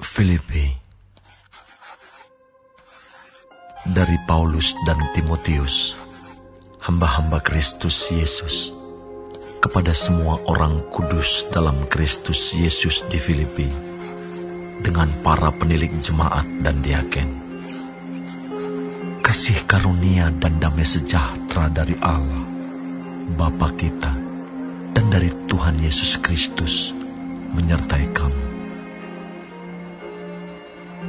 Filipi. Dari Paulus dan Timotius, hamba-hamba Kristus Yesus, kepada semua orang kudus dalam Kristus Yesus di Filipi, dengan para penilik jemaat dan diaken. Kasih karunia dan damai sejahtera dari Allah, Bapa kita, dan dari Tuhan Yesus Kristus menyertai kamu.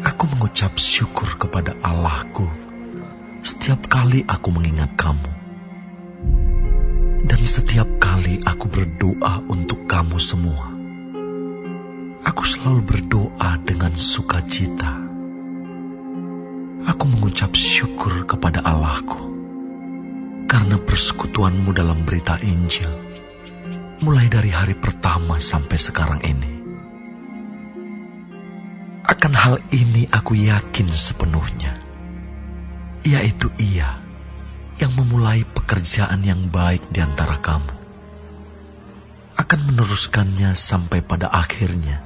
Aku mengucap syukur kepada Allahku setiap kali aku mengingat kamu. Dan setiap kali aku berdoa untuk kamu semua, aku selalu berdoa dengan sukacita. Aku mengucap syukur kepada Allahku karena persekutuanmu dalam berita Injil, mulai dari hari pertama sampai sekarang ini. Akan hal ini aku yakin sepenuhnya, yaitu Ia yang memulai pekerjaan yang baik di antara kamu akan meneruskannya sampai pada akhirnya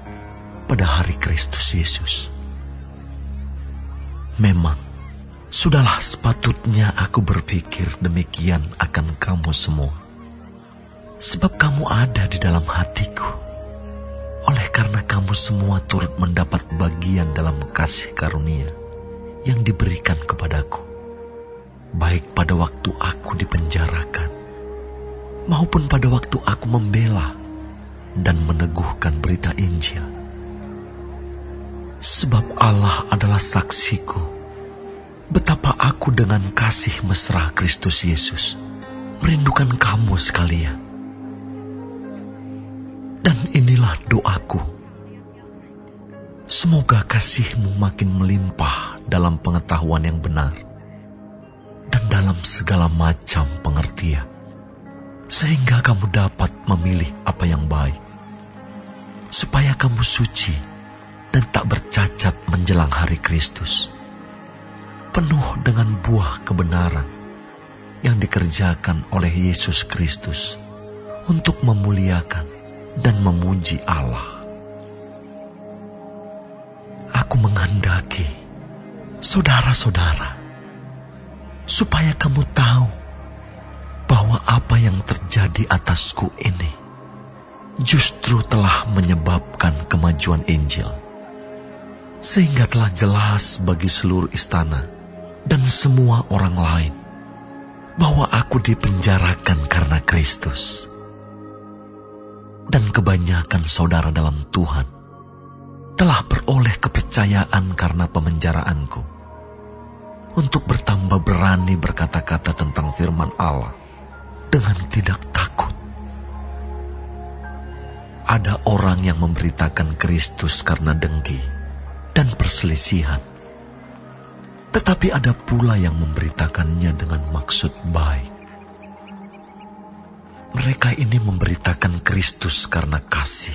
pada hari Kristus Yesus. Memang sudahlah sepatutnya aku berpikir demikian akan kamu semua, sebab kamu ada di dalam hatiku. Oleh karena kamu semua turut mendapat bagian dalam kasih karunia yang diberikan kepadaku, baik pada waktu aku dipenjarakan, maupun pada waktu aku membela dan meneguhkan berita Injil. Sebab Allah adalah saksiku, betapa aku dengan kasih mesra Kristus Yesus merindukan kamu sekalian. Dan inilah doaku, semoga kasihmu makin melimpah dalam pengetahuan yang benar dan dalam segala macam pengertian, sehingga kamu dapat memilih apa yang baik, supaya kamu suci dan tak bercacat menjelang hari Kristus, penuh dengan buah kebenaran yang dikerjakan oleh Yesus Kristus untuk memuliakan dan memuji Allah. Aku menghendaki, saudara-saudara, supaya kamu tahu bahwa apa yang terjadi atasku ini justru telah menyebabkan kemajuan Injil, sehingga telah jelas bagi seluruh istana dan semua orang lain bahwa aku dipenjarakan karena Kristus. Dan kebanyakan saudara dalam Tuhan telah beroleh kepercayaan karena pemenjaraanku, untuk bertambah berani berkata-kata tentang firman Allah dengan tidak takut. Ada orang yang memberitakan Kristus karena dengki dan perselisihan, tetapi ada pula yang memberitakannya dengan maksud baik. Mereka ini memberitakan Kristus karena kasih,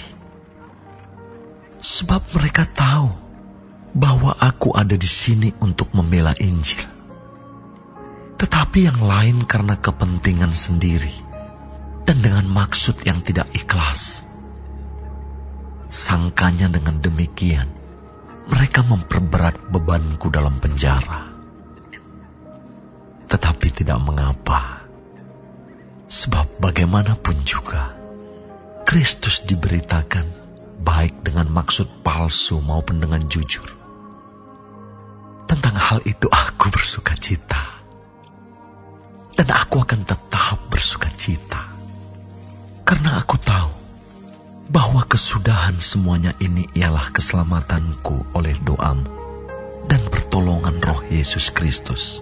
sebab mereka tahu bahwa aku ada di sini untuk membela Injil. Tetapi yang lain karena kepentingan sendiri dan dengan maksud yang tidak ikhlas. Sangkanya dengan demikian, mereka memperberat bebanku dalam penjara. Tetapi tidak mengapa. Sebab bagaimanapun juga, Kristus diberitakan baik dengan maksud palsu maupun dengan jujur. Tentang hal itu aku bersukacita. Dan aku akan tetap bersukacita. Karena aku tahu bahwa kesudahan semuanya ini ialah keselamatanku oleh doamu dan pertolongan Roh Yesus Kristus.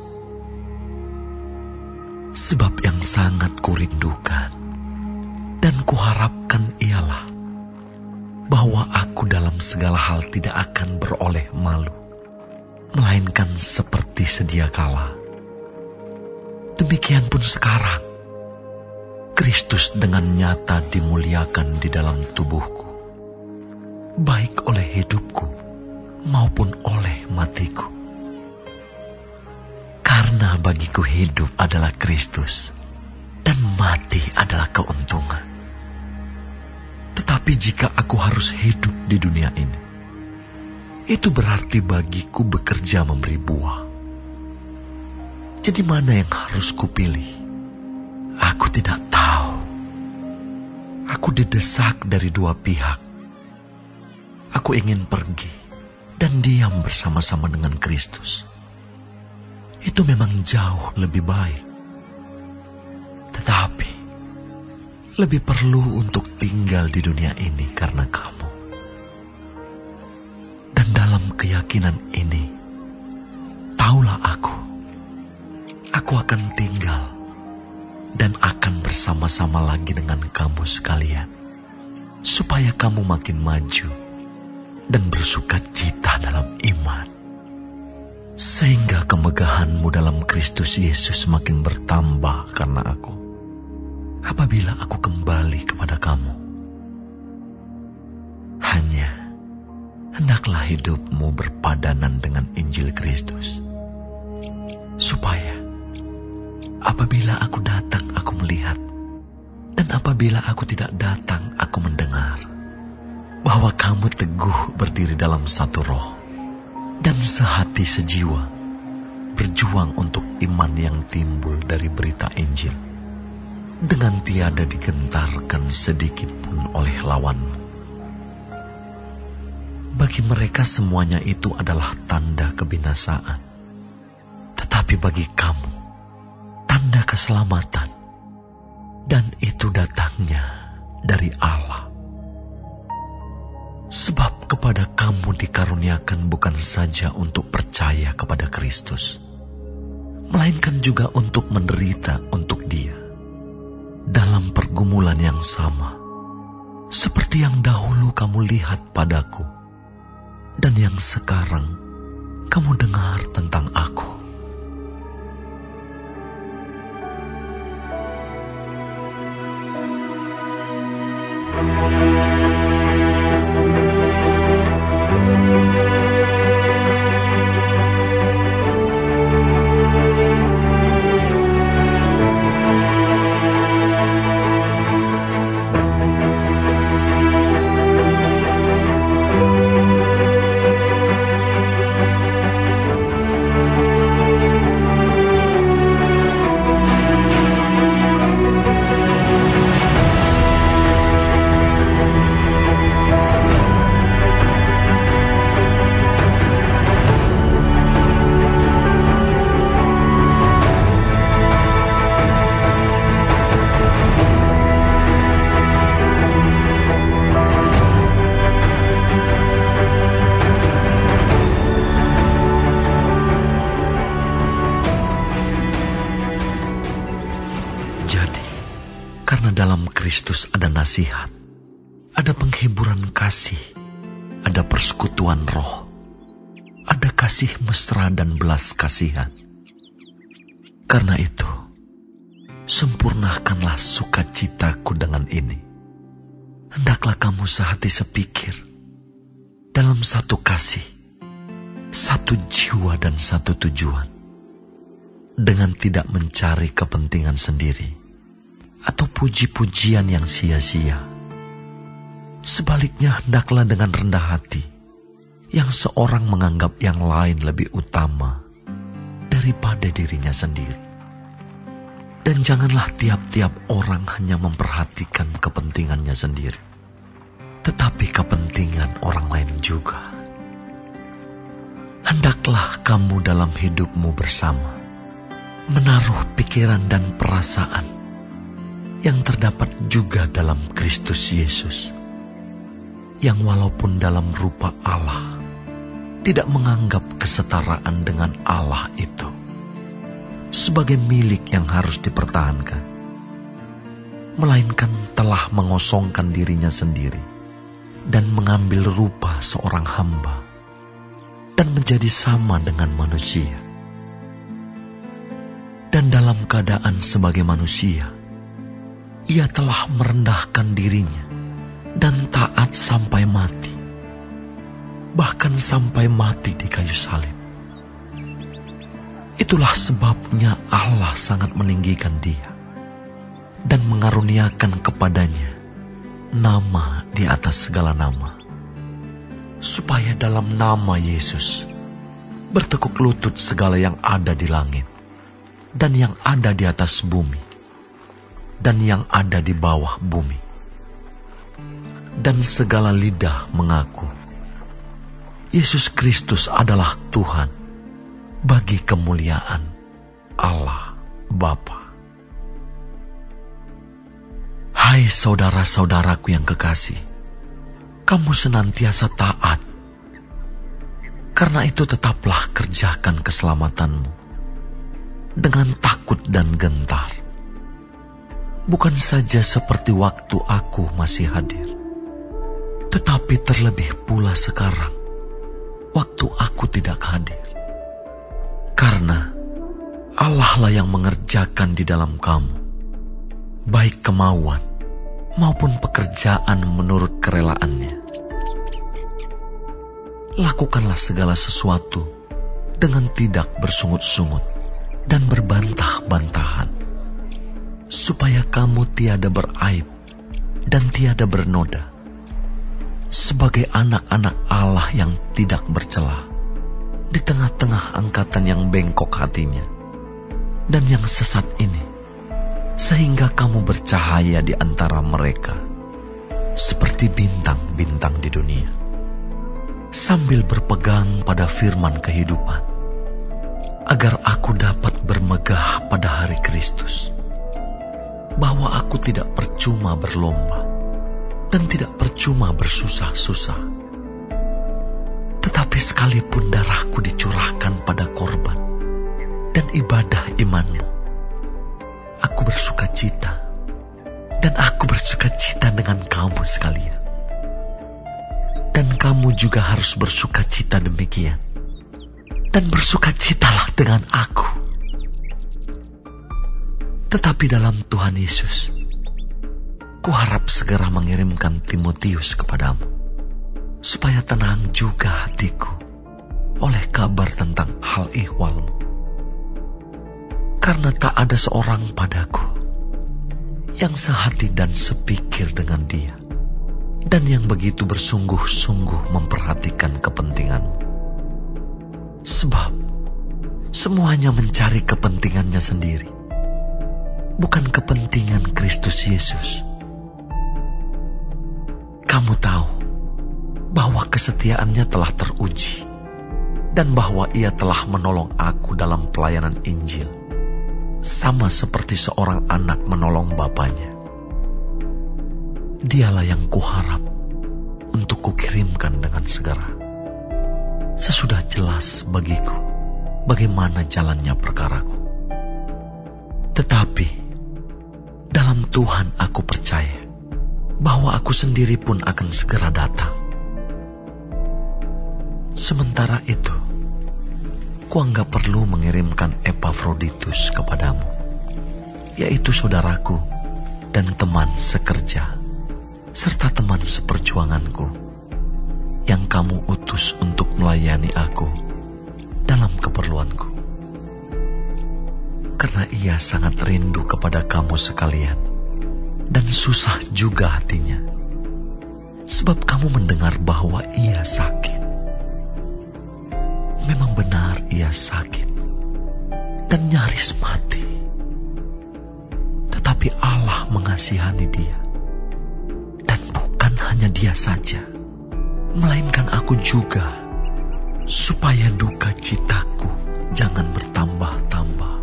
Sebab yang sangat kurindukan dan kuharapkan ialah bahwa aku dalam segala hal tidak akan beroleh malu, melainkan seperti sedia kala. Demikian pun sekarang, Kristus dengan nyata dimuliakan di dalam tubuhku, baik oleh hidupku maupun oleh matiku. Karena bagiku hidup adalah Kristus, dan mati adalah keuntungan. Tetapi jika aku harus hidup di dunia ini, itu berarti bagiku bekerja memberi buah. Jadi mana yang harus kupilih? Aku tidak tahu. Aku didesak dari dua pihak. Aku ingin pergi dan diam bersama-sama dengan Kristus. Itu memang jauh lebih baik. Tetapi lebih perlu untuk tinggal di dunia ini karena kamu. Dan dalam keyakinan ini, taulah aku akan tinggal dan akan bersama-sama lagi dengan kamu sekalian, supaya kamu makin maju dan bersuka cita dalam iman, sehingga kemegahanmu dalam Kristus Yesus makin bertambah karena aku, apabila aku kembali kepada kamu. Hanya hendaklah hidupmu berpadanan dengan Injil Kristus, supaya apabila aku datang aku melihat, dan apabila aku tidak datang aku mendengar, bahwa kamu teguh berdiri dalam satu roh, dan sehati sejiwa, berjuang untuk iman yang timbul dari berita Injil, dengan tiada digentarkan sedikit pun oleh lawanmu. Bagi mereka semuanya itu adalah tanda kebinasaan, tetapi bagi kamu tanda keselamatan, dan itu datangnya dari Allah. Sebab kepada kamu dikaruniakan bukan saja untuk percaya kepada Kristus, melainkan juga untuk menderita untuk Dia, dalam pergumulan yang sama, seperti yang dahulu kamu lihat padaku, dan yang sekarang kamu dengar tentang aku. Karena dalam Kristus ada nasihat, ada penghiburan kasih, ada persekutuan roh, ada kasih mesra dan belas kasihan. Karena itu, sempurnakanlah sukacitaku dengan ini. Hendaklah kamu sehati sepikir, dalam satu kasih, satu jiwa dan satu tujuan, dengan tidak mencari kepentingan sendiri atau puji-pujian yang sia-sia. Sebaliknya hendaklah dengan rendah hati, yang seorang menganggap yang lain lebih utama daripada dirinya sendiri. Dan janganlah tiap-tiap orang hanya memperhatikan kepentingannya sendiri, tetapi kepentingan orang lain juga. Hendaklah kamu dalam hidupmu bersama menaruh pikiran dan perasaan yang terdapat juga dalam Kristus Yesus, yang walaupun dalam rupa Allah tidak menganggap kesetaraan dengan Allah itu sebagai milik yang harus dipertahankan, melainkan telah mengosongkan dirinya sendiri dan mengambil rupa seorang hamba dan menjadi sama dengan manusia. Dan dalam keadaan sebagai manusia, Ia telah merendahkan dirinya dan taat sampai mati, bahkan sampai mati di kayu salib. Itulah sebabnya Allah sangat meninggikan Dia dan mengaruniakan kepadanya nama di atas segala nama, supaya dalam nama Yesus bertekuk lutut segala yang ada di langit dan yang ada di atas bumi dan yang ada di bawah bumi, dan segala lidah mengaku Yesus Kristus adalah Tuhan, bagi kemuliaan Allah Bapa. Hai saudara-saudaraku yang kekasih, kamu senantiasa taat. Karena itu tetaplah kerjakan keselamatanmu dengan takut dan gentar. Bukan saja seperti waktu aku masih hadir, tetapi terlebih pula sekarang, waktu aku tidak hadir. Karena Allah lah yang mengerjakan di dalam kamu, baik kemauan maupun pekerjaan menurut kerelaannya. Lakukanlah segala sesuatu dengan tidak bersungut-sungut dan berbantah-bantahan, supaya kamu tiada beraib dan tiada bernoda, sebagai anak-anak Allah yang tidak bercela di tengah-tengah angkatan yang bengkok hatinya dan yang sesat ini, sehingga kamu bercahaya di antara mereka seperti bintang-bintang di dunia, sambil berpegang pada firman kehidupan, agar aku dapat bermegah pada hari Kristus, bahwa aku tidak percuma berlomba dan tidak percuma bersusah-susah. Tetapi sekalipun darahku dicurahkan pada korban dan ibadah imanmu, aku bersuka cita, dan aku bersuka cita dengan kamu sekalian. Dan kamu juga harus bersuka cita demikian, dan bersuka citalah dengan aku. Tetapi dalam Tuhan Yesus, kuharap segera mengirimkan Timotius kepadamu, supaya tenang juga hatiku oleh kabar tentang hal ihwalmu. Karena tak ada seorang padaku yang sehati dan sepikir dengan dia, dan yang begitu bersungguh-sungguh memperhatikan kepentinganmu. Sebab semuanya mencari kepentingannya sendiri, bukan kepentingan Kristus Yesus. Kamu tahu bahwa kesetiaannya telah teruji, dan bahwa ia telah menolong aku dalam pelayanan Injil, sama seperti seorang anak menolong bapanya. Dialah yang kuharap untuk kukirimkan dengan segera, sesudah jelas bagiku bagaimana jalannya perkaraku. Tetapi dalam Tuhan aku percaya bahwa aku sendiri pun akan segera datang. Sementara itu, kuanggap perlu mengirimkan Epafroditus kepadamu, yaitu saudaraku dan teman sekerja, serta teman seperjuanganku, yang kamu utus untuk melayani aku dalam keperluanku. Karena ia sangat rindu kepada kamu sekalian, dan susah juga hatinya, sebab kamu mendengar bahwa ia sakit. Memang benar ia sakit dan nyaris mati. Tetapi Allah mengasihani dia. Dan bukan hanya dia saja, melainkan aku juga, supaya duka citaku jangan bertambah-tambah.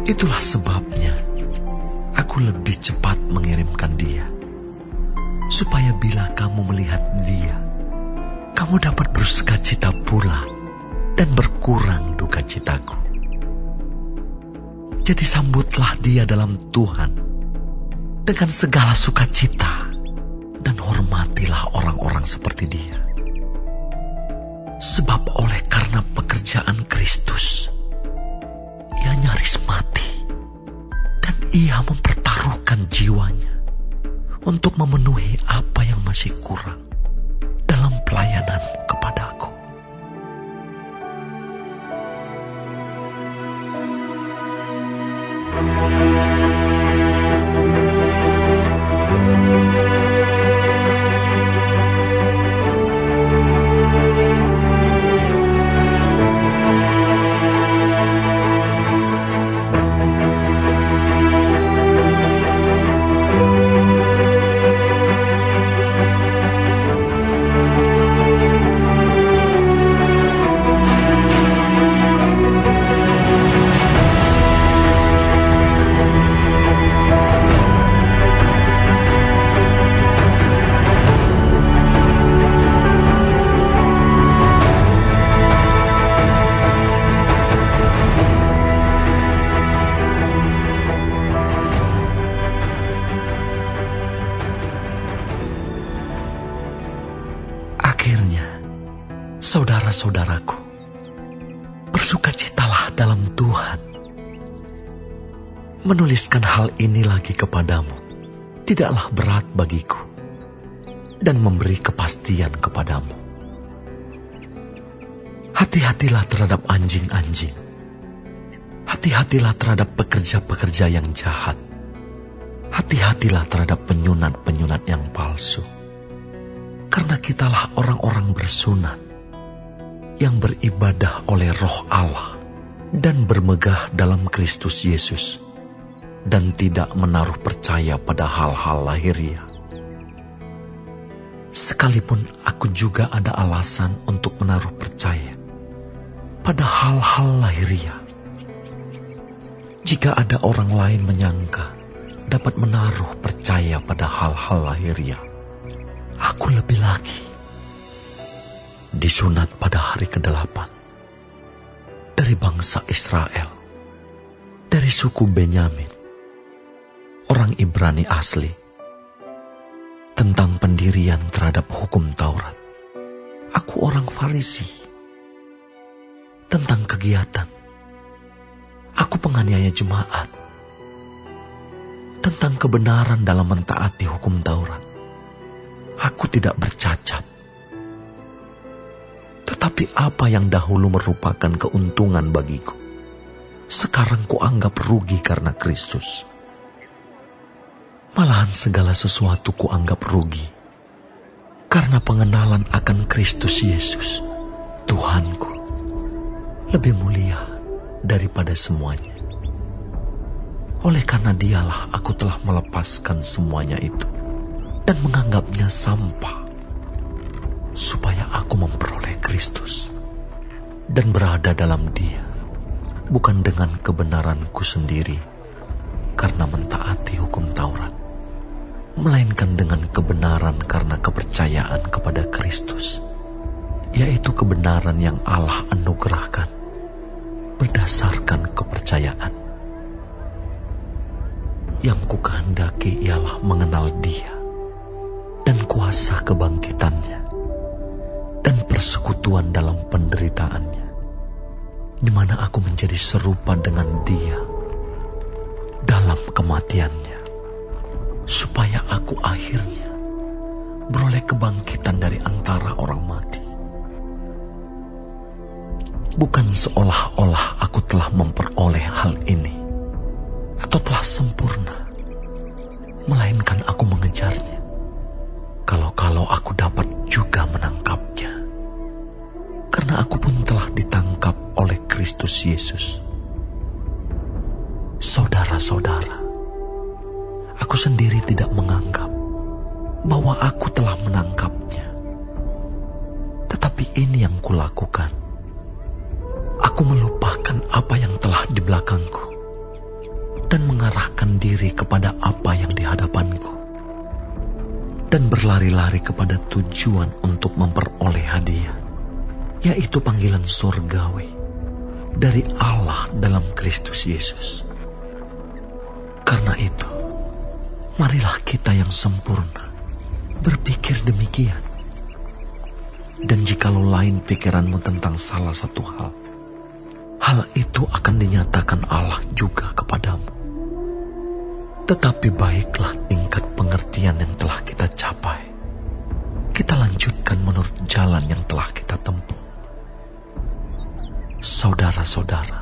Itulah sebabnya aku lebih cepat mengirimkan dia, supaya bila kamu melihat dia, kamu dapat bersuka cita pula dan berkurang duka citaku. Jadi sambutlah dia dalam Tuhan dengan segala sukacita, dan hormatilah orang-orang seperti dia. Sebab oleh karena pekerjaan Kristus, ia nyaris mati, dan ia mempertaruhkan jiwanya untuk memenuhi apa yang masih kurang dalam pelayanan kepadaku. Saudara-saudaraku, bersukacitalah dalam Tuhan. Menuliskan hal ini lagi kepadamu tidaklah berat bagiku dan memberi kepastian kepadamu. Hati-hatilah terhadap anjing-anjing. Hati-hatilah terhadap pekerja-pekerja yang jahat. Hati-hatilah terhadap penyunat-penyunat yang palsu. Karena kitalah orang-orang bersunat yang beribadah oleh Roh Allah dan bermegah dalam Kristus Yesus dan tidak menaruh percaya pada hal-hal lahiriah. Sekalipun aku juga ada alasan untuk menaruh percaya pada hal-hal lahiriah. Jika ada orang lain menyangka dapat menaruh percaya pada hal-hal lahiriah, aku lebih lagi. Disunat pada hari ke-8 dari bangsa Israel, dari suku Benyamin, orang Ibrani asli. Tentang pendirian terhadap hukum Taurat, aku orang Farisi. Tentang kegiatan, aku penganiaya jemaat. Tentang kebenaran dalam mentaati hukum Taurat, aku tidak bercacat. Tetapi apa yang dahulu merupakan keuntungan bagiku, sekarang kuanggap rugi karena Kristus. Malahan segala sesuatu kuanggap rugi, karena pengenalan akan Kristus Yesus, Tuhanku, lebih mulia daripada semuanya. Oleh karena dialah aku telah melepaskan semuanya itu, dan menganggapnya sampah, supaya aku memperoleh Kristus dan berada dalam Dia, bukan dengan kebenaranku sendiri karena mentaati hukum Taurat, melainkan dengan kebenaran karena kepercayaan kepada Kristus, yaitu kebenaran yang Allah anugerahkan berdasarkan kepercayaan. Yang kukehendaki ialah mengenal Dia dan kuasa kebangkitannya dan persekutuan dalam penderitaannya, di mana aku menjadi serupa dengan Dia dalam kematiannya, supaya aku akhirnya beroleh kebangkitan dari antara orang mati. Bukan seolah-olah aku telah memperoleh hal ini atau telah sempurna, melainkan aku mengejarnya. Kalau aku dapat juga menangkapnya, karena aku pun telah ditangkap oleh Kristus Yesus. Saudara-saudara, aku sendiri tidak menganggap bahwa aku telah menangkapnya. Tetapi ini yang kulakukan. Aku melupakan apa yang telah di belakangku dan mengarahkan diri kepada apa yang di hadapanku, dan berlari-lari kepada tujuan untuk memperoleh hadiah, yaitu panggilan surgawi dari Allah dalam Kristus Yesus. Karena itu, marilah kita yang sempurna berpikir demikian. Dan jikalau lain pikiranmu tentang salah satu hal itu akan dinyatakan Allah juga kepadamu. Tetapi baiklah tingkat pengertian yang telah kita capai, kita lanjutkan menurut jalan yang telah kita tempuh. Saudara-saudara,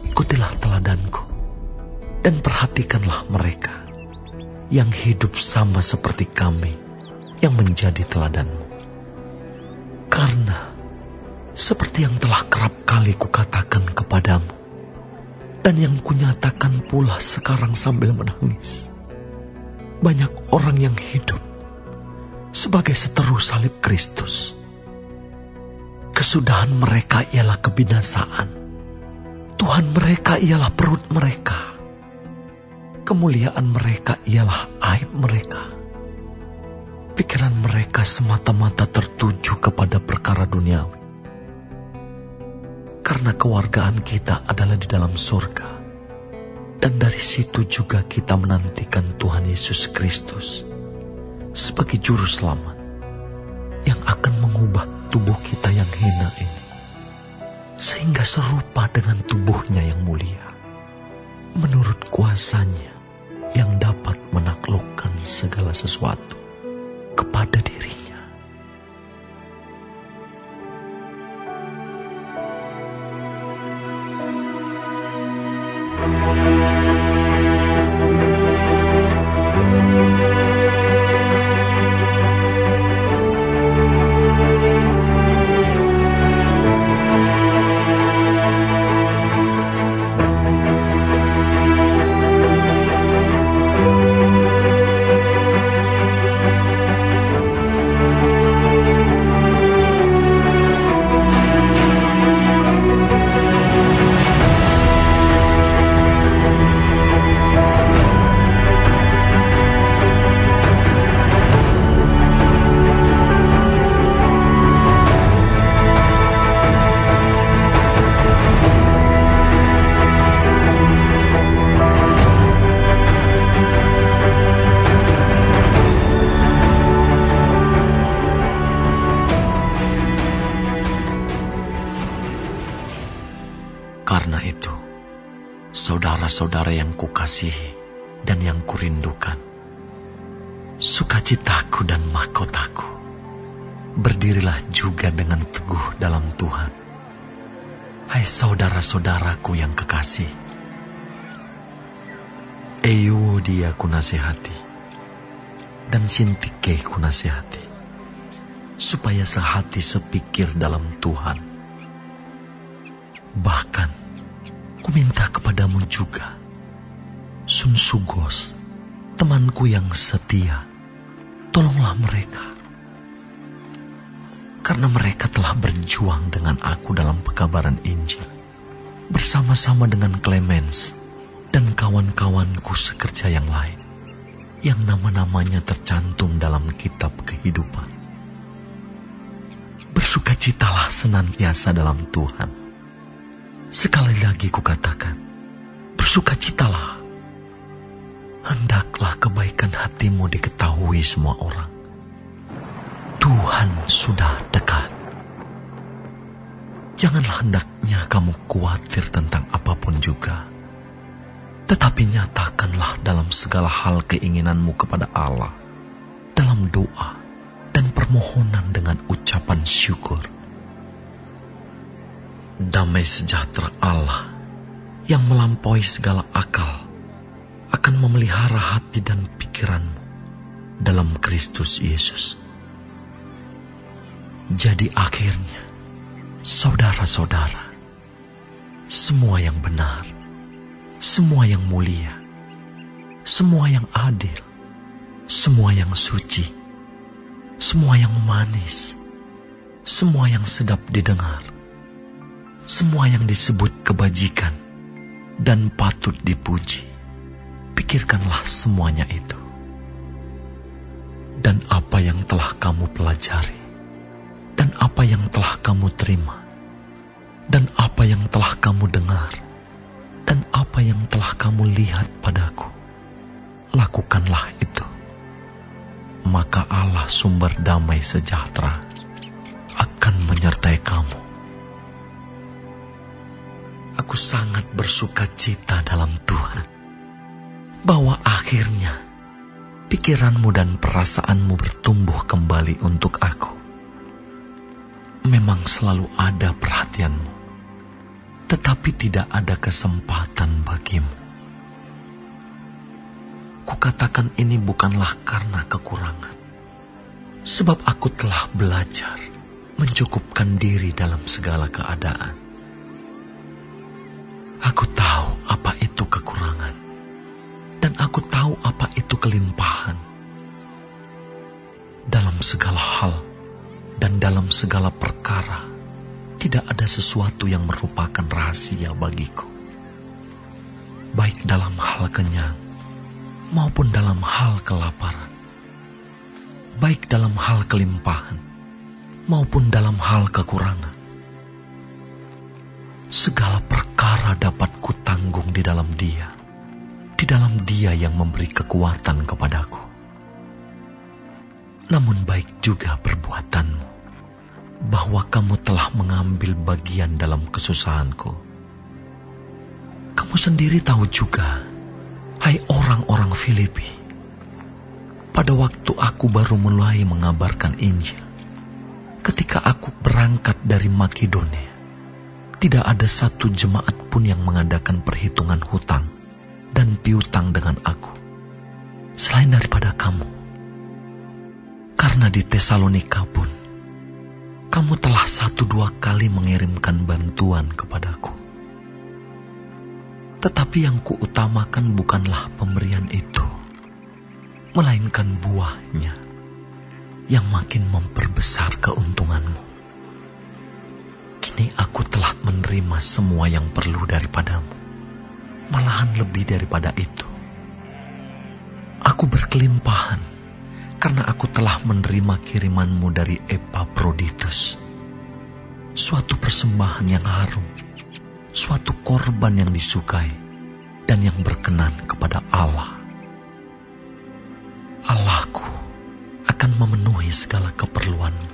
ikutilah teladanku dan perhatikanlah mereka yang hidup sama seperti kami yang menjadi teladanmu. Karena seperti yang telah kerap kali kukatakan kepadamu, dan yang kunyatakan pula sekarang sambil menangis, banyak orang yang hidup sebagai seteru salib Kristus. Kesudahan mereka ialah kebinasaan. Tuhan mereka ialah perut mereka. Kemuliaan mereka ialah aib mereka. Pikiran mereka semata-mata tertuju kepada perkara duniawi. Karena kewargaan kita adalah di dalam surga, dan dari situ juga kita menantikan Tuhan Yesus Kristus sebagai juru selamat yang akan mengubah mengubah tubuh kita yang hina ini, sehingga serupa dengan tubuhnya yang mulia, menurut kuasanya yang dapat menaklukkan segala sesuatu kepada dirinya. Karena itu, saudara-saudara yang kukasihi dan yang kurindukan, sukacitaku dan mahkotaku, berdirilah juga dengan teguh dalam Tuhan. Hai saudara-saudaraku yang kekasih, Euodia kunasihati, dan Sintike kunasihati, supaya sehati sepikir dalam Tuhan. Bahkan, ku minta kepadamu juga, Sunsugos, temanku yang setia, tolonglah mereka. Karena mereka telah berjuang dengan aku dalam pekabaran Injil, bersama-sama dengan Clemens dan kawan-kawanku sekerja yang lain, yang nama-namanya tercantum dalam kitab kehidupan. Bersukacitalah senantiasa dalam Tuhan. Sekali lagi kukatakan, bersukacitalah. Hendaklah kebaikan hatimu diketahui semua orang. Tuhan sudah dekat. Janganlah hendaknya kamu khawatir tentang apapun juga, tetapi nyatakanlah dalam segala hal keinginanmu kepada Allah, dalam doa dan permohonan dengan ucapan syukur. Damai sejahtera Allah yang melampaui segala akal akan memelihara hati dan pikiranmu dalam Kristus Yesus. Jadi akhirnya, saudara-saudara, semua yang benar, semua yang mulia, semua yang adil, semua yang suci, semua yang manis, semua yang sedap didengar, semua yang disebut kebajikan dan patut dipuji, pikirkanlah semuanya itu. Dan apa yang telah kamu pelajari, dan apa yang telah kamu terima, dan apa yang telah kamu dengar, dan apa yang telah kamu lihat padaku, lakukanlah itu. Maka Allah sumber damai sejahtera akan menyertai kamu. Aku sangat bersuka cita dalam Tuhan, bahwa akhirnya pikiranmu dan perasaanmu bertumbuh kembali untuk aku. Memang selalu ada perhatianmu, tetapi tidak ada kesempatan bagimu. Kukatakan ini bukanlah karena kekurangan, sebab aku telah belajar mencukupkan diri dalam segala keadaan. Aku tahu apa itu kekurangan, dan aku tahu apa itu kelimpahan. Dalam segala hal dan dalam segala perkara, tidak ada sesuatu yang merupakan rahasia bagiku. Baik dalam hal kenyang, maupun dalam hal kelaparan. Baik dalam hal kelimpahan, maupun dalam hal kekurangan. Segala perkara dapat kutanggung di dalam Dia yang memberi kekuatan kepadaku. Namun baik juga perbuatanmu, bahwa kamu telah mengambil bagian dalam kesusahanku. Kamu sendiri tahu juga, hai orang-orang Filipi, pada waktu aku baru mulai mengabarkan Injil, ketika aku berangkat dari Makedonia, tidak ada satu jemaat pun yang mengadakan perhitungan hutang dan piutang dengan aku, selain daripada kamu. Karena di Tesalonika pun, kamu telah 1-2 kali mengirimkan bantuan kepadaku. Tetapi yang kuutamakan bukanlah pemberian itu, melainkan buahnya yang makin memperbesar keuntunganmu. Kini aku telah menerima semua yang perlu daripadamu, malahan lebih daripada itu. Aku berkelimpahan karena aku telah menerima kirimanmu dari Epaphroditus, suatu persembahan yang harum, suatu korban yang disukai dan yang berkenan kepada Allah. Allahku akan memenuhi segala keperluanmu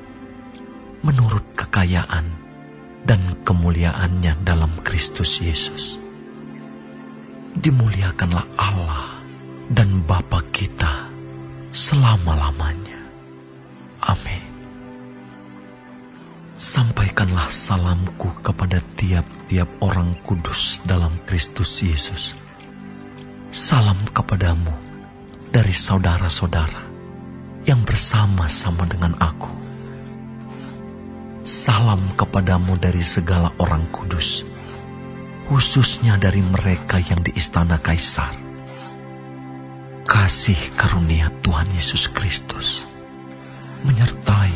menurut kekayaan dan kemuliaannya dalam Kristus Yesus. Dimuliakanlah Allah dan Bapa kita selama-lamanya. Amin. Sampaikanlah salamku kepada tiap-tiap orang kudus dalam Kristus Yesus. Salam kepadamu dari saudara-saudara yang bersama-sama dengan aku. Salam kepadamu dari segala orang kudus, khususnya dari mereka yang di istana Kaisar. Kasih karunia Tuhan Yesus Kristus menyertai